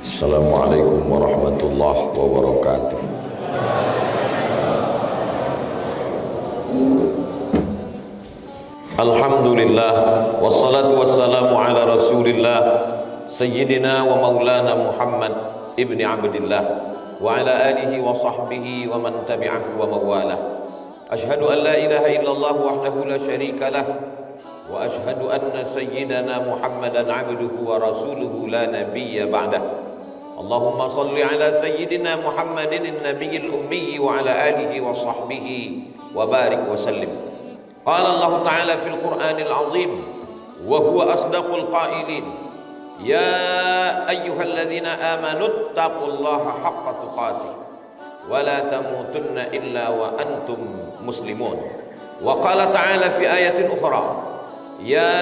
Assalamualaikum warahmatullahi wabarakatuh. Alhamdulillah wassalatu wassalamu ala Rasulillah Sayyidina wa maulana Muhammad ibni Abdillah wa ala alihi wa sahbihi wa man tabi'ahu wa mawalah. Ashhadu an la ilaha illallah wahdahu la syarika lah wa ashhadu anna sayyidana Muhammadan abduhu wa rasuluhu la nabiyya ba'dah. Allahumma salli ala sayyidina Muhammadin an-nabiyil ummi wa ala alihi wa sahbihi wa barik wa sallim. Qala Allah Ta'ala fil Qur'anil Azim wa huwa asdaqul qailin, ya ayyuhalladzina amanu taqullaha haqqa tuqatih wa la tamutunna illa wa antum muslimun. Wa qala ta'ala fi ayatin ukhra, ya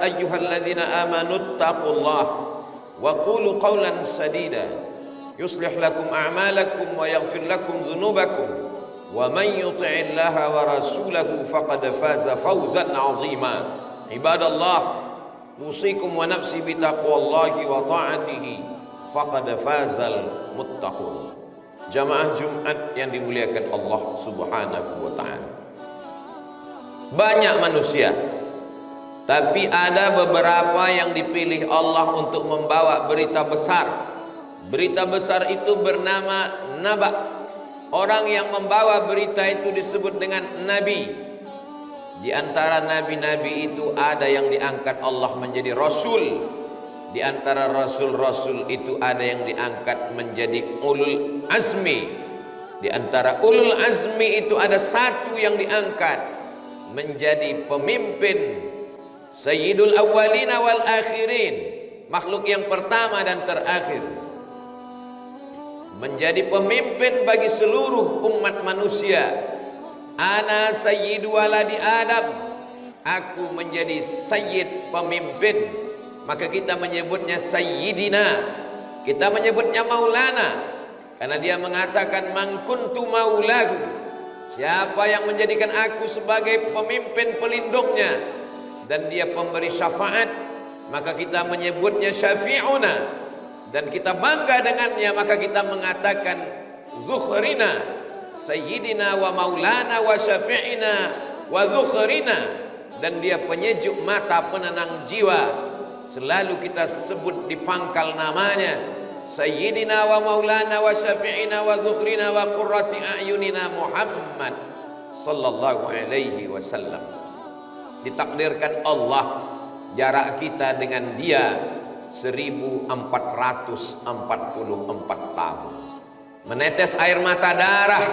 ayyuhalladzina amanu taqullaha wa qulu qawlan sadida yuslih lakum a'malakum wa yaghfir lakum dhunubakum wa man yuti'illaha wa rasulahu faqad faza fawzan 'azima. Ibadallah, usikum wa nafsi bi taqwallahi wa ta'atihi faqad fazal muttaqun. Jamaah Jumat yang dimuliakan Allah Subhanahu wa taala. Banyak manusia, tapi ada beberapa yang dipilih Allah untuk membawa berita besar. Berita besar itu bernama naba. Orang yang membawa berita itu disebut dengan nabi. Di antara nabi-nabi itu ada yang diangkat Allah menjadi rasul. Di antara rasul-rasul itu ada yang diangkat menjadi ulul azmi. Di antara ulul azmi itu ada satu yang diangkat menjadi pemimpin Sayyidul awwalina wal akhirin, makhluk yang pertama dan terakhir, menjadi pemimpin bagi seluruh umat manusia. Ana sayyidu waladi Adam, aku menjadi sayyid, pemimpin. Maka kita menyebutnya sayyidina, kita menyebutnya maulana, karena dia mengatakan man kuntu maulahu, siapa yang menjadikan aku sebagai pemimpin pelindungnya dan dia pemberi syafaat, maka kita menyebutnya syafi'una. Dan kita bangga dengannya, maka kita mengatakan zukhrina, sayyidina wa maulana wa syafi'ina wa zukhrina. Dan dia penyejuk mata, penenang jiwa. Selalu kita sebut di pangkal namanya sayyidina wa maulana wa syafi'ina wa zukhrina wa qurrati a'yunina Muhammad sallallahu alaihi wasallam. Ditakdirkan Allah jarak kita dengan dia 1444 tahun. Menetes air mata darah,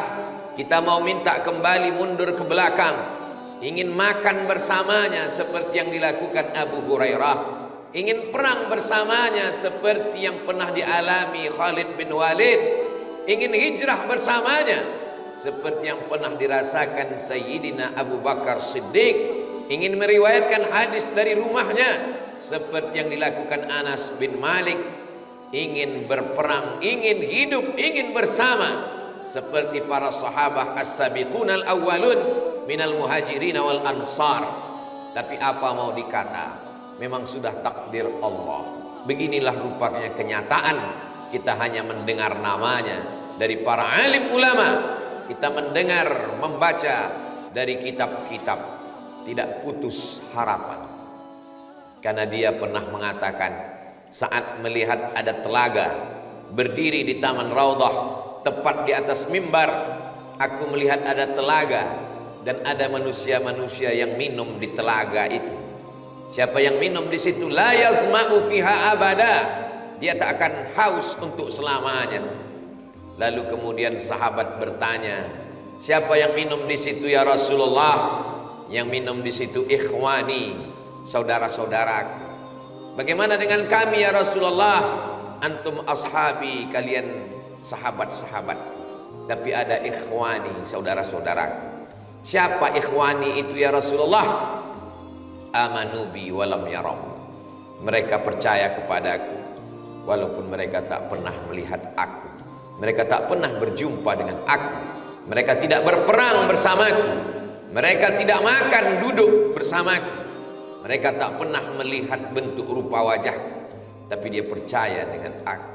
kita mau minta kembali mundur ke belakang, ingin makan bersamanya seperti yang dilakukan Abu Hurairah, ingin perang bersamanya seperti yang pernah dialami Khalid bin Walid, ingin hijrah bersamanya seperti yang pernah dirasakan Sayyidina Abu Bakar Siddiq, ingin meriwayatkan hadis dari rumahnya seperti yang dilakukan Anas bin Malik, ingin berperang, ingin hidup, ingin bersama seperti para sahabat as-sabiqunal awwalun minal muhajirin wal ansar. Tapi apa mau dikata, memang sudah takdir Allah. Beginilah rupanya kenyataan. Kita hanya mendengar namanya dari para alim ulama, kita mendengar, membaca dari kitab-kitab, tidak putus harapan. Karena dia pernah mengatakan, saat melihat ada telaga berdiri di Taman Raudhah, tepat di atas mimbar, aku melihat ada telaga dan ada manusia-manusia yang minum di telaga itu. Siapa yang minum di situ, la yazma'u fiha abada, dia tak akan haus untuk selamanya. Lalu kemudian sahabat bertanya, siapa yang minum di situ ya Rasulullah? Yang minum di situ ikhwani, saudara-saudaraku. Bagaimana dengan kami ya Rasulullah? Antum ashabi, kalian sahabat-sahabat. Tapi ada ikhwani, saudara-saudaraku. Siapa ikhwani itu ya Rasulullah? Amanu bi walam yaram, mereka percaya kepadaku walaupun mereka tak pernah melihat aku, mereka tak pernah berjumpa dengan aku, mereka tidak berperang bersamaku, mereka tidak makan duduk bersamaku, mereka tak pernah melihat bentuk rupa wajahku, tapi dia percaya dengan aku.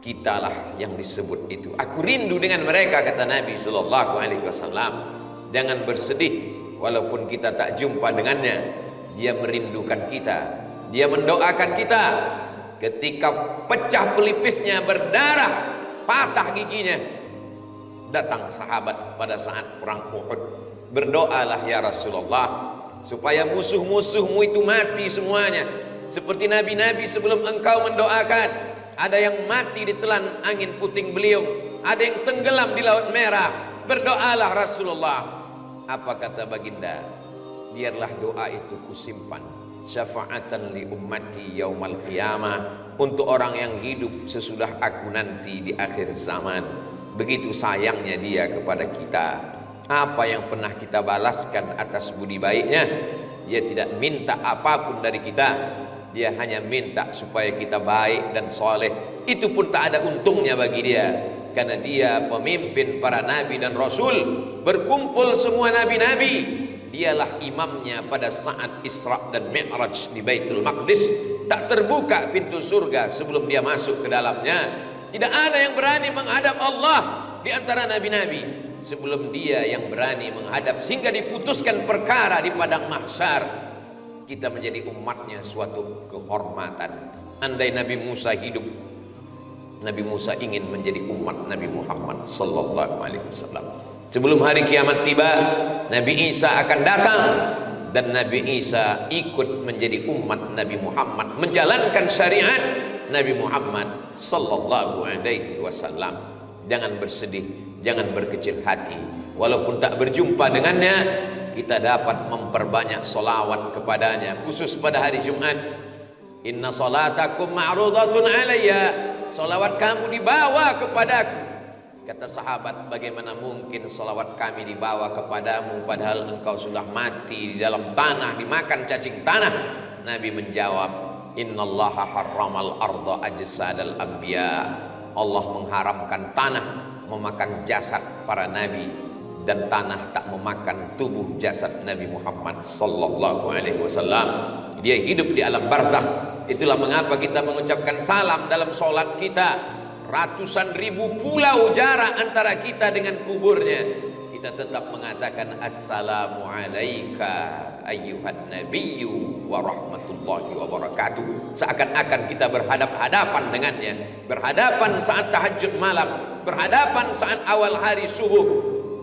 Kitalah yang disebut itu. Aku rindu dengan mereka, kata Nabi sallallahu alaihi wasallam. Jangan bersedih walaupun kita tak jumpa dengannya. Dia merindukan kita. Dia mendoakan kita. Ketika pecah pelipisnya, berdarah, patah giginya, datang sahabat pada saat perang Uhud. Berdoalah ya Rasulullah, supaya musuh-musuhmu itu mati semuanya, seperti nabi-nabi sebelum engkau mendoakan. Ada yang mati ditelan angin puting beliung, ada yang tenggelam di Laut Merah. Berdoalah Rasulullah. Apa kata baginda? Biarlah doa itu kusimpan, syafa'atan li ummati yaumal qiyamah, untuk orang yang hidup sesudah aku nanti di akhir zaman. Begitu sayangnya dia kepada kita. Apa yang pernah kita balaskan atas budi baiknya? Dia tidak minta apapun dari kita. Dia hanya minta supaya kita baik dan soleh. Itu pun tak ada untungnya bagi dia, karena dia pemimpin para nabi dan rasul. Berkumpul semua nabi-nabi. Dialah imamnya pada saat Isra dan Mi'raj di Baitul Maqdis. Tak terbuka pintu surga sebelum dia masuk ke dalamnya. Tidak ada yang berani menghadap Allah di antara nabi-nabi sebelum dia yang berani menghadap, sehingga diputuskan perkara di padang mahsyar. Kita menjadi umatnya suatu kehormatan. Andai Nabi Musa hidup, Nabi Musa ingin menjadi umat Nabi Muhammad sallallahu alaihi wasallam. Sebelum hari kiamat tiba, Nabi Isa akan datang, dan Nabi Isa ikut menjadi umat Nabi Muhammad, menjalankan syariat Nabi Muhammad sallallahu alaihi wasallam. Jangan bersedih, jangan berkecil hati. Walaupun tak berjumpa dengannya, kita dapat memperbanyak solawat kepadanya, khusus pada hari Jumat. Inna salatakum ma'rudatun alayya, solawat kamu dibawa kepadaku. Kata sahabat, bagaimana mungkin solawat kami dibawa kepadamu padahal engkau sudah mati di dalam tanah, dimakan cacing tanah? Nabi menjawab, innallaha harramal arda ajsadal anbiya. Allah mengharamkan tanah memakan jasad para nabi, dan tanah tak memakan tubuh jasad Nabi Muhammad sallallahu alaihi wasallam. Dia hidup di alam barzakh. Itulah mengapa kita mengucapkan salam dalam solat kita. Ratusan ribu pulau jarak antara kita dengan kuburnya, kita tetap mengatakan assalamu alayka ayyuhan nabiyyu wa rahmatullahi wa barakatuh. Seakan-akan kita berhadap-hadapan dengannya, berhadapan saat tahajud malam, berhadapan saat awal hari subuh,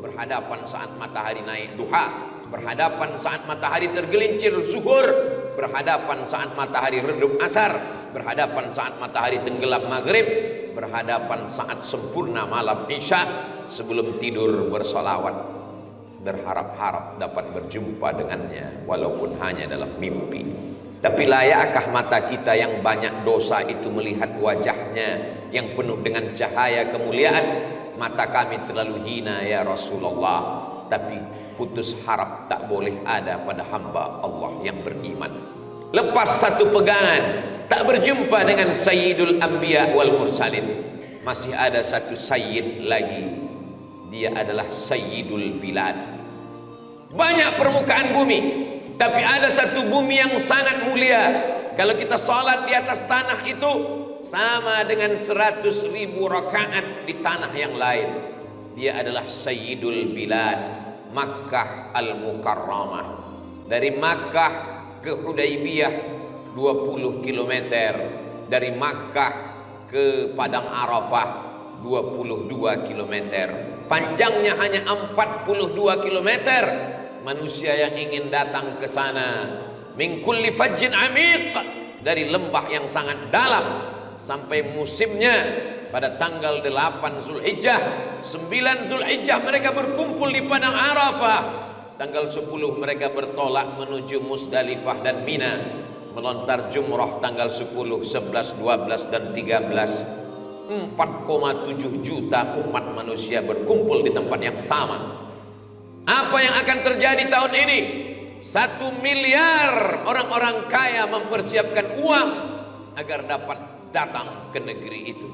berhadapan saat matahari naik duha, berhadapan saat matahari tergelincir zuhur, berhadapan saat matahari redup asar, berhadapan saat matahari tenggelam maghrib, berhadapan saat sempurna malam isya. Sebelum tidur bersolawat, berharap-harap dapat berjumpa dengannya walaupun hanya dalam mimpi. Tapi layakkah mata kita yang banyak dosa itu melihat wajahnya yang penuh dengan cahaya kemuliaan? Mata kami terlalu hina ya Rasulullah. Tapi putus harap tak boleh ada pada hamba Allah yang beriman. Lepas satu pegangan, tak berjumpa dengan Sayyidul Anbiya wal Mursalin, masih ada satu Sayyid lagi. Dia adalah Sayyidul Bilad. Banyak permukaan bumi, tapi ada satu bumi yang sangat mulia. Kalau kita salat di atas tanah itu sama dengan 100.000 rakaat di tanah yang lain. Dia adalah Sayyidul Bilad, Makkah Al-Mukarramah. Dari Makkah ke Hudaybiyah 20 km, dari Makkah ke Padang Arafah 22 km, panjangnya hanya 42 km. Manusia yang ingin datang ke sana, min kulli fajjin amiq, dari lembah yang sangat dalam, sampai musimnya pada tanggal 8 Zulhijjah, 9 Zulhijjah mereka berkumpul di Padang Arafah. Tanggal 10 mereka bertolak menuju Musdalifah dan Mina, melontar jumrah tanggal 10, 11, 12 dan 13. 4,7 juta umat manusia berkumpul di tempat yang sama. Apa yang akan terjadi tahun ini? 1 miliar orang-orang kaya mempersiapkan uang agar dapat datang ke negeri itu.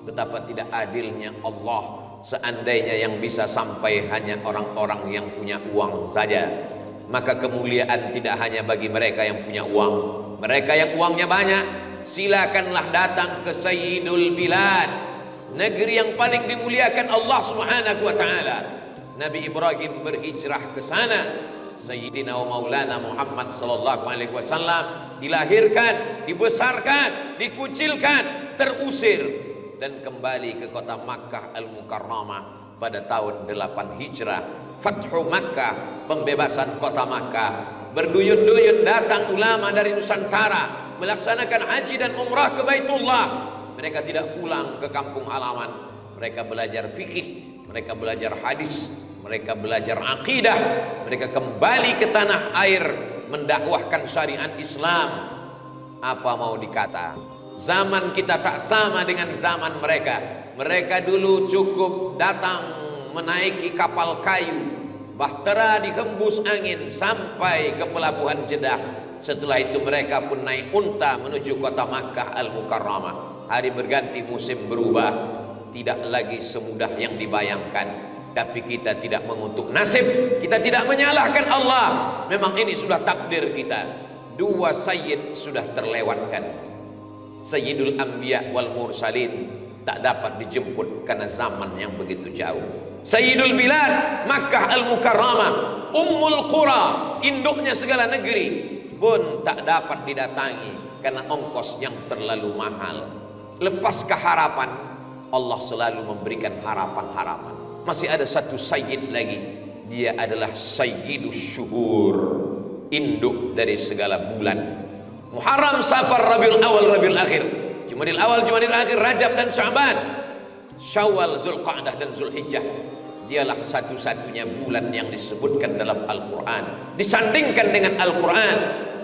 Betapa tidak adilnya Allah. Seandainya yang bisa sampai hanya orang-orang yang punya uang saja, maka kemuliaan tidak hanya bagi mereka yang punya uang, Mereka yang uangnya banyak, silakanlah datang ke Sayyidul Bilad, negeri yang paling dimuliakan Allah Subhanahu wa taala. Nabi Ibrahim berhijrah ke sana. Sayyidina wa Maulana Muhammad sallallahu alaihi wasallam dilahirkan, dibesarkan, dikucilkan, terusir dan kembali ke kota Makkah Al-Mukarramah pada tahun 8 Hijrah. Fathu Makkah, pembebasan kota Makkah. Berduyun-duyun datang ulama dari Nusantara melaksanakan haji dan umrah ke Baitullah. Mereka tidak pulang ke kampung halaman. Mereka belajar fikih, mereka belajar hadis, mereka belajar akidah, mereka kembali ke tanah air mendakwahkan syariat Islam. Apa mau dikata? Zaman kita tak sama dengan zaman mereka. Mereka dulu cukup datang menaiki kapal kayu, bahtera dihembus angin sampai ke pelabuhan Jeddah. Setelah itu mereka pun naik unta menuju kota Makkah Al-Mukarramah. Hari berganti, musim berubah, tidak lagi semudah yang dibayangkan. Tapi kita tidak mengutuk nasib, kita tidak menyalahkan Allah. Memang ini sudah takdir kita. Dua sayyid sudah terlewatkan. Sayyidul Anbiya wal Mursalin tak dapat dijemput karena zaman yang begitu jauh. Sayyidul Bilad, Makkah Al-Mukarramah, Ummul Qura, induknya segala negeri, pun tak dapat didatangi karena ongkos yang terlalu mahal. Lepaskah harapan? Allah selalu memberikan harapan-harapan. Masih ada satu sayyid lagi, dia adalah Sayyidus Syuhur, induk dari segala bulan. Muharram, Safar, Rabiul Awal, Rabiul Akhir, Jumadil Awal, Jumadil Akhir, Rajab dan Sya'ban, Syawal, Zulqa'dah dan Zulhijjah. Dialah satu-satunya bulan yang disebutkan dalam Al-Quran, disandingkan dengan Al-Quran.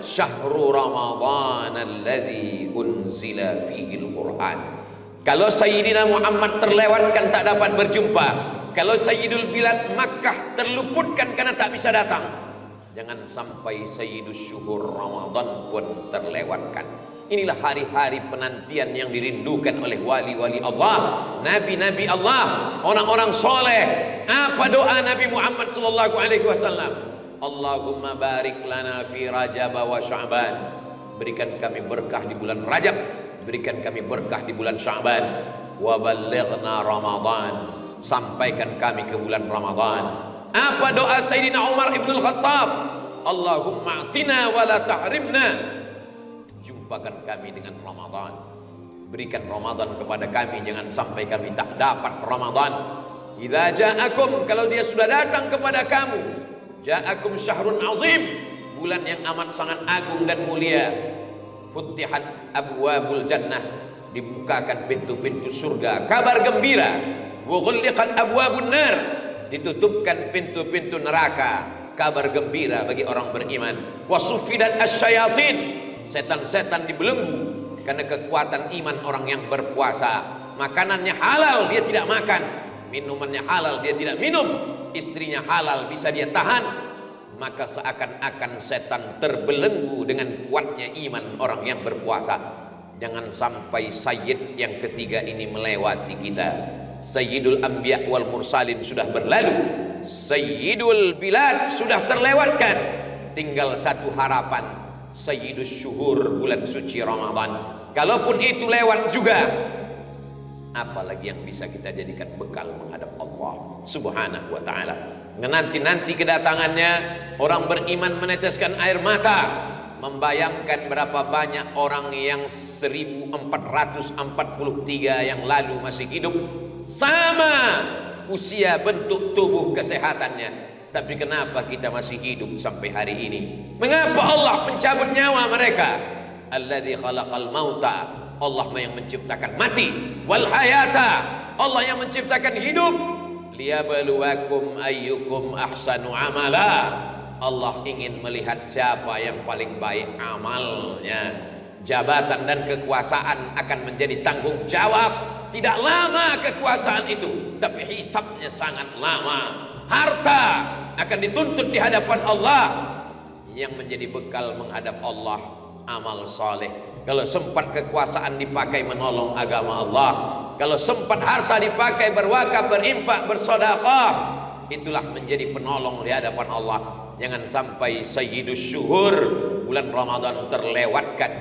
Syahrul Ramadhan alladzi unzila fihi Al-Quran. Kalau Sayyidina Muhammad terlewatkan, tak dapat berjumpa. Kalau Sayyidul Bilad Makkah terluputkan karena tak bisa datang, jangan sampai Sayyidus Syuhur Ramadan pun terlewatkan. Inilah hari-hari penantian yang dirindukan oleh wali-wali Allah, nabi-nabi Allah, orang-orang soleh. Apa doa Nabi Muhammad sallallahu alaihi wasallam? Allahumma barik lana fi Rajab wa Sya'ban. Berikan kami berkah di bulan Rajab, berikan kami berkah di bulan Sya'ban. Wa ballighna Ramadan. Sampaikan kami ke bulan Ramadan. Apa doa Sayyidina Umar ibn al-Khattab? Allahumma atina wa la tahrimna. Jumpakan kami dengan Ramadan. Berikan Ramadan kepada kami, jangan sampai kami tak dapat Ramadan. Idza ja'akum, kalau dia sudah datang kepada kamu, ja'akum syahrun azim, bulan yang amat sangat agung dan mulia. Futihat abwabul jannah, dibukakan pintu-pintu surga, kabar gembira. Wa ghulliqat abwabun nar, ditutupkan pintu-pintu neraka, kabar gembira bagi orang beriman. Wa suffidat asyayatin, setan-setan dibelenggu karena kekuatan iman orang yang berpuasa. Makanannya halal, dia tidak makan. Minumannya halal, dia tidak minum. Istrinya halal, bisa dia tahan. Maka seakan-akan setan terbelenggu dengan kuatnya iman orang yang berpuasa. Jangan sampai sayyid yang ketiga ini melewati kita. Sayyidul Anbiya wal Mursalin sudah berlalu, Sayyidul Bilad sudah terlewatkan. Tinggal satu harapan, Sayyidus Syuhur, bulan suci Ramadan. Kalaupun itu lewat juga, apalagi yang bisa kita jadikan bekal menghadap Allah Subhanahu wa ta'ala. Nanti kedatangannya, orang beriman meneteskan air mata, membayangkan berapa banyak orang yang 1443 yang lalu masih hidup, sama usia, bentuk tubuh, kesehatannya. Tapi kenapa kita masih hidup sampai hari ini? Mengapa Allah mencabut nyawa mereka? Alladzi khalaqal mauta, Allah yang menciptakan mati, wal hayata, Allah yang menciptakan hidup. Liyabluwakum ayyukum ahsanu amala, Allah ingin melihat siapa yang paling baik amalnya. Jabatan dan kekuasaan akan menjadi tanggung jawab. Tidak lama kekuasaan itu, tapi hisabnya sangat lama. Harta akan dituntut di hadapan Allah. Yang menjadi bekal menghadap Allah, amal saleh. Kalau sempat kekuasaan dipakai menolong agama Allah, kalau sempat harta dipakai berwakaf, berinfak, bersedekah, itulah menjadi penolong di hadapan Allah. Jangan sampai Sayyidus Syuhur bulan Ramadan terlewatkan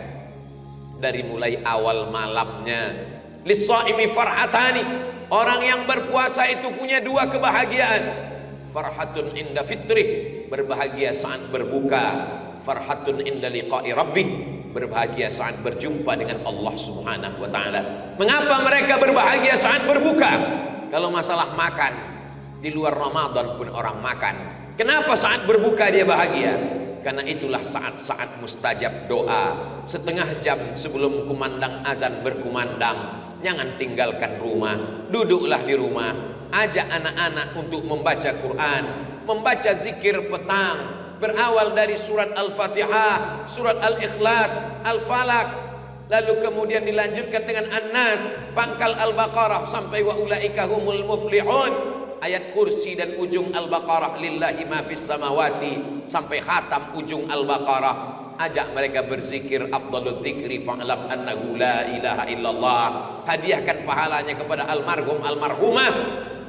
dari mulai awal malamnya. Lis-shaimi farhatani, orang yang berpuasa itu punya dua kebahagiaan. Farhatun inda fitrih, berbahagia saat berbuka. Farhatun inda liqa'i rabbih, berbahagia saat berjumpa dengan Allah Subhanahu wa taala. Mengapa mereka berbahagia saat berbuka? Kalau masalah makan, di luar Ramadan pun orang makan. Kenapa saat berbuka dia bahagia? Karena itulah saat-saat mustajab doa. Setengah jam sebelum kumandang azan berkumandang, jangan tinggalkan rumah, duduklah di rumah. Ajak anak-anak untuk membaca Quran, membaca zikir petang, berawal dari surat Al-Fatihah, surat Al-Ikhlas, Al-Falaq, lalu kemudian dilanjutkan dengan An-Nas, pangkal Al-Baqarah sampai wa ulaika humul muflihun, ayat kursi dan ujung Al-Baqarah, lillahi ma fis samawati, sampai khatam ujung Al-Baqarah. Ajak mereka berzikir, afdalul dzikri fa'lam annahu la ilaha illallah. Hadiahkan pahalanya kepada almarhum almarhumah,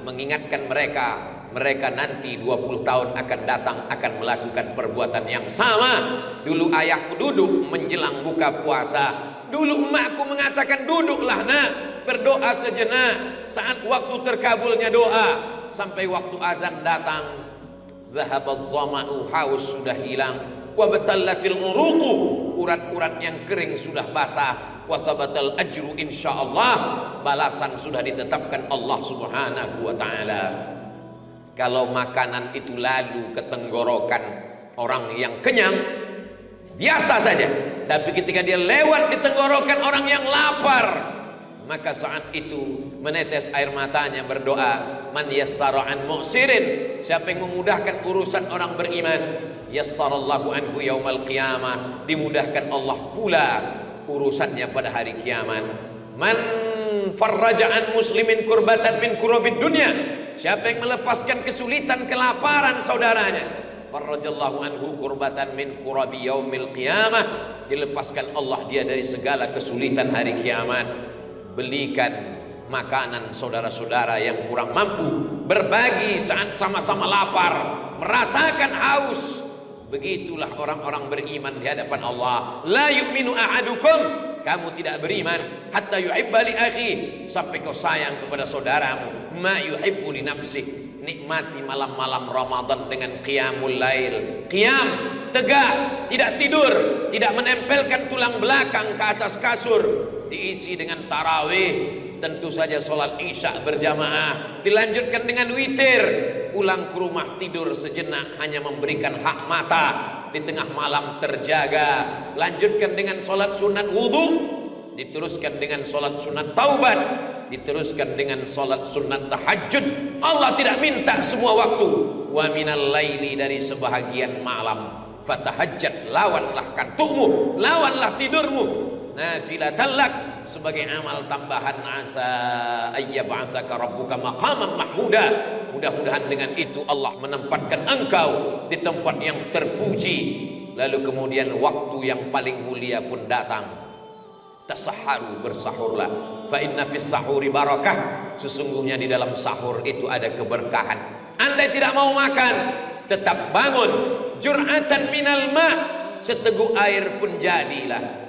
mengingatkan mereka nanti 20 tahun akan datang akan melakukan perbuatan yang sama. Dulu ayahku duduk menjelang buka puasa, dulu emakku mengatakan duduklah nak, berdoa sejenak saat waktu terkabulnya doa. Sampai waktu azan datang, zahabaz zama'u, haus sudah hilang, wa batallatil uruqu, urat-urat yang kering sudah basah, wa sabatal ajru insyaallah, balasan sudah ditetapkan Allah Subhanahu wa taala. Kalau makanan itu lalu ke tenggorokan orang yang kenyang, biasa saja. Tapi ketika dia lewat di tenggorokan orang yang lapar, maka saat itu menetes air matanya berdoa, man yassara an mu'sirin, siapa yang memudahkan urusan orang beriman, yassarallahu anhu yaumal qiyamah, dimudahkan Allah pula urusannya pada hari kiamat. Man farraja an muslimin kurbatan min kurabid dunya, siapa yang melepaskan kesulitan kelaparan saudaranya, farrajallahu anhu kurbatan min kurabi yaumil qiyamah, dilepaskan Allah dia dari segala kesulitan hari kiamat. Belikan makanan saudara-saudara yang kurang mampu, berbagi saat sama-sama lapar, merasakan haus. Begitulah orang-orang beriman di hadapan Allah. La yu'minu ahadukum, kamu tidak beriman hatta yuhibba li akhi, sampai kau sayang kepada saudaramu ma yuhibbu li nafsihi. Nikmati malam-malam Ramadan dengan qiyamul lail, qiyam tegak, tidak tidur, tidak menempelkan tulang belakang ke atas kasur, diisi dengan tarawih, tentu saja sholat isya berjamaah, dilanjutkan dengan witir, pulang ke rumah tidur sejenak, hanya memberikan hak mata, di tengah malam terjaga, lanjutkan dengan sholat sunat wudhu, diteruskan dengan sholat sunat taubat, diteruskan dengan sholat sunat tahajud. Allah tidak minta semua waktu. Wa minal laili, dari sebahagian malam, fatahajjat, lawanlah kantukmu, lawanlah tidurmu, nafilatan lak, sebagai amal tambahan, asa ayyab'atsaka rabbuka maqaman mahmuda. Mudah-mudahan dengan itu Allah menempatkan engkau di tempat yang terpuji. Lalu kemudian waktu yang paling mulia pun datang. Tasaharu, bersahurlah. Fa inna fis sahuri barakah, sesungguhnya di dalam sahur itu ada keberkahan. Andai tidak mau makan, tetap bangun. Jur'atan minal ma, seteguk air pun jadilah.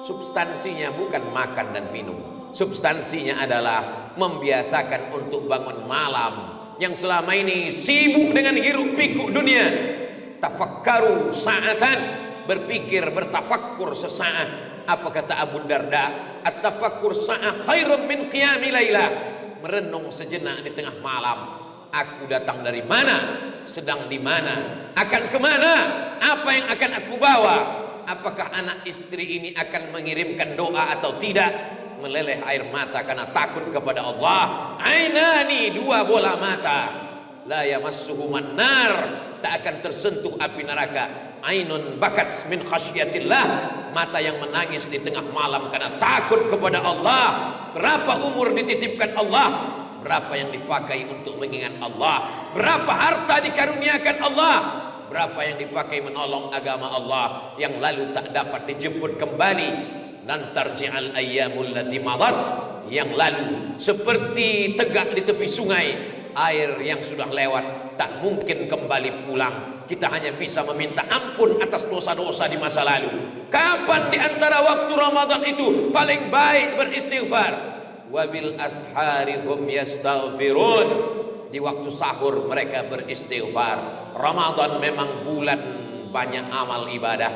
Substansinya bukan makan dan minum, substansinya adalah membiasakan untuk bangun malam. Yang selama ini sibuk dengan hiruk pikuk dunia, tafakkaru sa'atan, berpikir, bertafakkur sesaat. Apa kata Abu Darda? At-tafakkur sa'ah khairun min qiyami lailah, merenung sejenak di tengah malam. Aku datang dari mana, sedang di mana, akan kemana, apa yang akan aku bawa, apakah anak istri ini akan mengirimkan doa atau tidak. Meleleh air mata karena takut kepada Allah. Ainani, dua bola mata, la yamassuhuman nar, tak akan tersentuh api neraka. Ainun bakat min khasyatillah, mata yang menangis di tengah malam karena takut kepada Allah. Berapa umur dititipkan Allah, berapa yang dipakai untuk mengingat Allah, berapa harta dikaruniakan Allah, berapa yang dipakai menolong agama Allah yang lalu tak dapat dijemput kembali. Dan tarji'al ayyamul lati madat, yang lalu seperti tegak di tepi sungai, air yang sudah lewat tak mungkin kembali pulang. kita hanya bisa meminta ampun atas dosa-dosa di masa lalu. Kapan di antara waktu Ramadan itu paling baik beristighfar? Wabil ashari hum yastaghfirun. Di waktu sahur mereka beristighfar. Ramadan memang bulan banyak amal ibadah,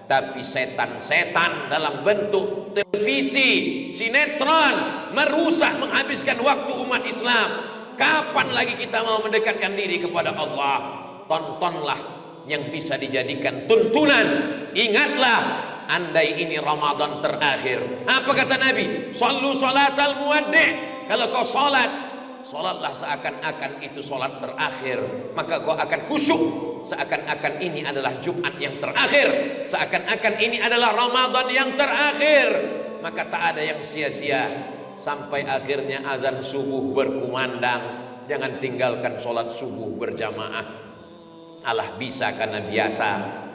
tapi setan-setan dalam bentuk televisi, sinetron merusak, menghabiskan waktu umat Islam. Kapan lagi kita mau mendekatkan diri kepada Allah? Tontonlah yang bisa dijadikan tuntunan. Ingatlah, andai ini Ramadan terakhir. Apa kata Nabi? Sallu salatal muwaddi'. Kalau kau salatlah seakan-akan itu salat terakhir, maka kau akan khusyuk. Seakan-akan ini adalah Jumat yang terakhir, seakan-akan ini adalah Ramadan yang terakhir. Maka tak ada yang sia-sia sampai akhirnya azan subuh berkumandang. Jangan tinggalkan sholat subuh berjamaah. Allah bisa karena biasa.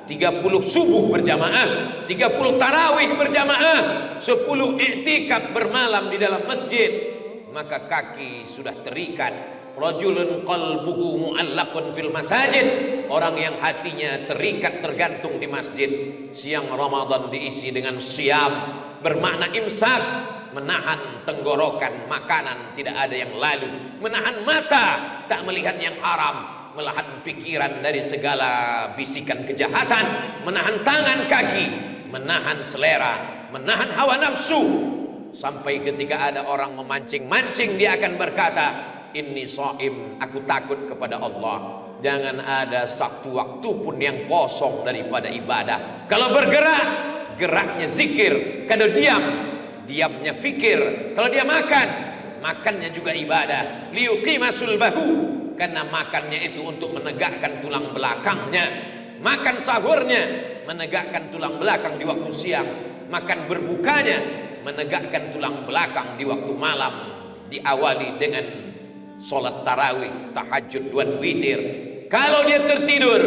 30 subuh berjamaah, 30 tarawih berjamaah, 10 i'tikaf bermalam di dalam masjid. Maka kaki sudah terikat. Rajulun qalbuhu mu'allaqun fil masajid. Orang yang hatinya terikat, tergantung di masjid. Siang Ramadan diisi dengan siam, bermakna imsak, menahan tenggorokan makanan tidak ada yang lalu, menahan mata tak melihat yang haram, menahan pikiran dari segala bisikan kejahatan, menahan tangan kaki, menahan selera, menahan hawa nafsu. Sampai ketika ada orang memancing-mancing, dia akan berkata, inni shaim, aku takut kepada Allah. Jangan ada satu waktu pun yang kosong daripada ibadah. Kalau bergerak, geraknya zikir. Kalau diam, diamnya fikir. Kalau dia makan, makannya juga ibadah. Liyuqima sulbahu, karena makannya itu untuk menegakkan tulang belakangnya. Makan sahurnya menegakkan tulang belakang di waktu siang. Makan berbukanya menegakkan tulang belakang di waktu malam. Diawali dengan sholat tarawih, tahajud, dan witir. Kalau dia tertidur,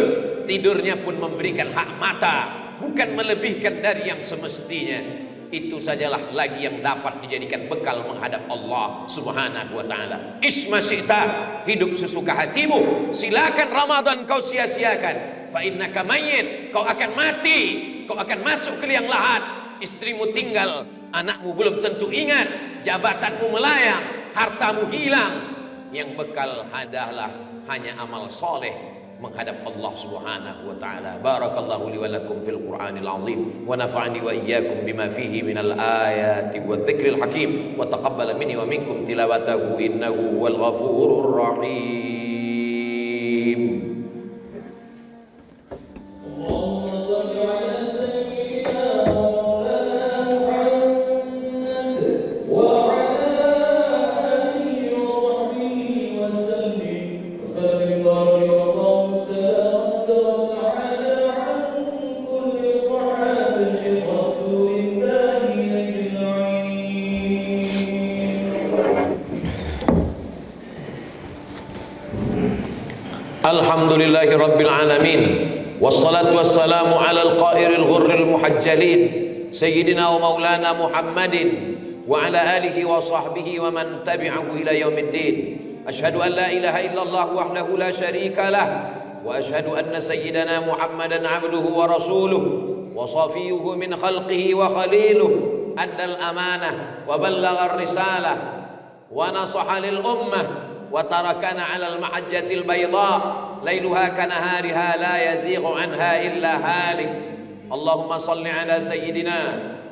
tidurnya pun memberikan hak mata, bukan melebihkan dari yang semestinya. Itu sajalah lagi yang dapat dijadikan bekal menghadap Allah Subhanahu wa ta'ala. Isma syi'ta, hidup sesuka hatimu. Silakan Ramadan kau sia-siakan. Fa innaka mayyit, kau akan mati, kau akan masuk ke liang lahat. Istrimu tinggal, anakmu belum tentu ingat, jabatanmu melayang, hartamu hilang. Yang bekal adalah hanya amal soleh menghadap Allah Subhanahu wa ta'ala. Barakallahu li wa lakum fil Qur'anil azim wa nafa'ani wa iyyakum bima fihi minal ayati wa dzikril hakim wa taqabbala minni wa minkum tilawatahu innahu wal ghafurur rahim. Alhamdulillahi Rabbil Alamin. Wassalatu wassalamu ala al-qairil ghurril muhajjalin Sayyidina wa maulana Muhammadin wa ala alihi wa sahbihi wa man tabi'ahu ila yaumiddin. Ashhadu an la ilaha illallah wahdahu la syarika lah, wa ashhadu anna sayyidana Muhammadan abduhu wa rasuluh wa safiyuhu min khalqihi wa khaliluh. Addal amanah wa ballagha ar-risalah wa nasaha lil ummah wa tarakana 'alal mahajjatil bayda lailuha kanahariha la yazighu anha illa halik. Allahumma salli ala sayyidina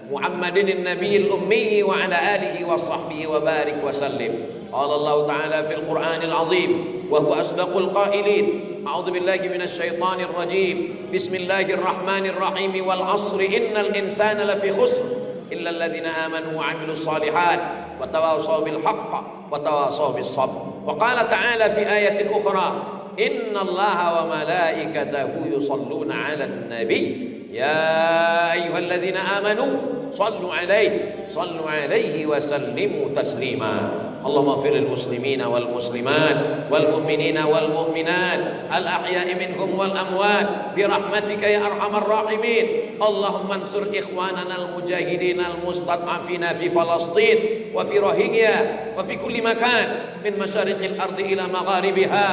Muhammadin an-nabiyil ummi wa ala alihi wa sahbihi wa barik wa sallim. Qala Allah ta'ala fil Qur'anil azim wa huwa asdaqul qailin. A'udzu billahi minasy syaithanir rajim. Bismillahirrahmanir rahim. Wal 'ashri innal insana lafi khusr illa alladhina amanu wa 'amilus shalihat wa tawassaw bil haqq wa tawassaw bis sabr. وقال تعالى في آية أخرى إن الله وملائكته يصلون على النبي يا أيها الذين آمنوا صلوا عليه وسلموا تسليما. اللهم اغفر للمسلمين والمسلمات والمؤمنين والمؤمنات الأحياء منهم والأموات برحمتك يا أرحم الراحمين. اللهم انصر إخواننا المجاهدين المستضعفين في فلسطين وفي روهينيا وفي كل مكان من مشارق الأرض إلى مغاربها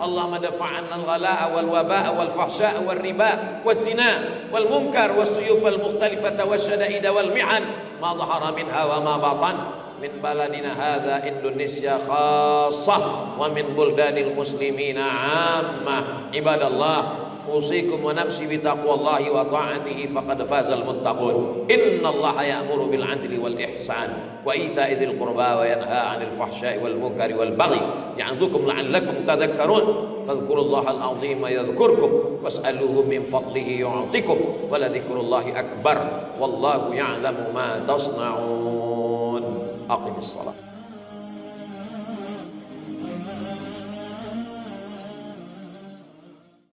اللهم دفع عنا الغلاء والوباء والفحشاء والربا والزنا والمنكر والسيوف المختلفة والشدائد والمحن ما ظهر منها وما بطن من بلدنا هذا إندونيسيا خاصة ومن بلدان المسلمين عامة. عباد الله، أوصيكم ونفسي بتقوى الله وطاعته فقد فاز المتقون. إن الله يأمر بالعدل والإحسان وإيتاء ذي القربى وينهى عن الفحشاء والمنكر والبغي يعظكم لعلكم تذكرون. فاذكروا الله العظيم يذكركم واسألوه من فضله يعطكم ولذكر الله أكبر والله يعلم ما تصنعون. أقم الصلاة.